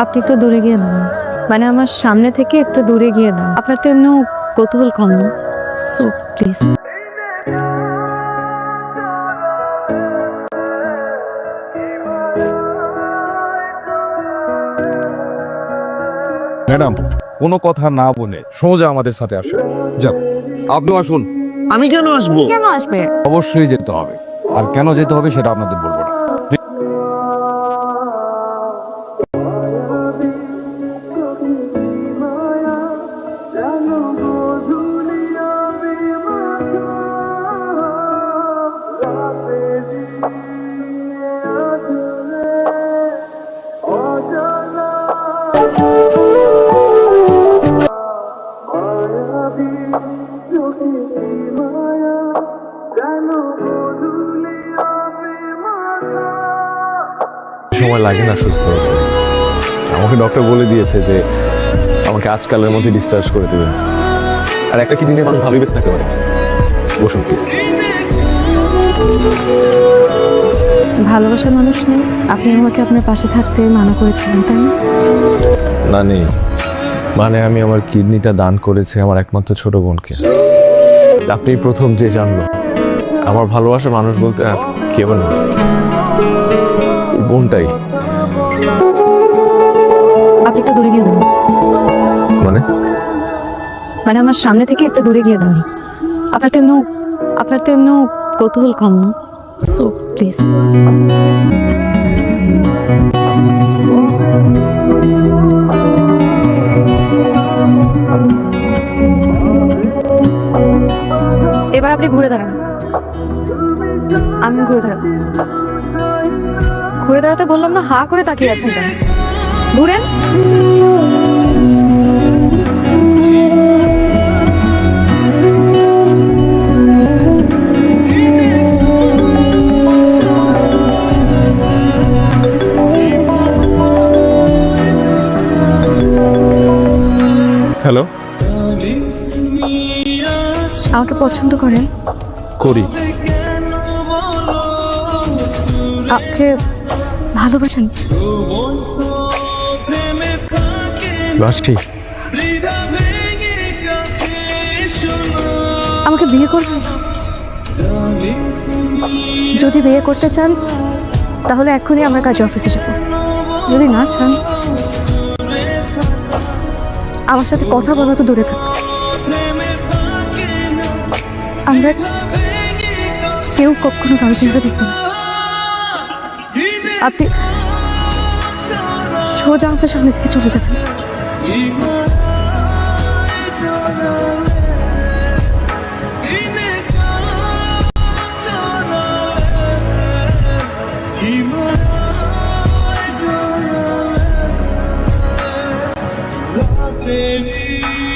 আপনি একটু দূরে গিয়ে দাঁড়ান, মানে আমার সামনে থেকে একটু দূরে গিয়ে দাঁড়ান। আপনার তো এমনি কৌতূহল কম না, সো প্লিজ। ম্যাডাম, কোনো কথা না বলে সোজা আমাদের সাথে আসেন। যান, আপনি আসুন। আমি কেন আসবো? কেন আসবে? অবশ্যই যেতে হবে, আর কেন যেতে হবে সেটা আপনাদের বলবো না। সময় লাগে না সুস্থ হতে। আমাকে ডক্টর বলে দিয়েছে যে আমাকে আজকালের মধ্যে ডিসচার্জ করে দেবে, আর একটা কিডনি নিয়ে মানুষ ভালোই বেঁচে থাকতে পারে। বসুন প্লিজ। ভালোবাসার মানুষ নেই, আপনি আমাকে আপনার পাশে থাকতে মানা করেছিলেন, তাই না? না, নেই। মানে আমি আমার কিডনিটা দান করেছি আমার একমাত্র ছোট বোনকে। আপনি প্রথম যে জানলো আমার ভালোবাসার মানুষ বলতে আর কেউ না, বোনটাই। আপনি একটু দূরে গিয়ে দাঁড়ান, মানে মানে আমার সামনে থেকে একটু দূরে গিয়ে দাঁড়ান। আপনার তো এমনি কৌতূহল কম না, সো প্লিজ। এবার আপনি ঘুরে দাঁড়ান, আমি ঘুরে দাঁড়াবো। ঘুরে দাঁড়াতে বললাম না, হা করে তাকিয়ে আছেন কেন? ঘুরেন। হ্যালো, আমাকে পছন্দ করেন? করি। আপনি ভালোবাসেন? বাসি। আমাকে বিয়ে করবেন? যদি বিয়ে করতে চান তাহলে এক্ষুনি আমার কাজে অফিসে যাব। যদি না চান, আমার সাথে কথা বলা তো দূরে থাক। আমরা কেউ কখনো কারো চিন্তা দেখব না। আপনি সোজা আমাদের সামনে থেকে চলে যাবেন। तेरी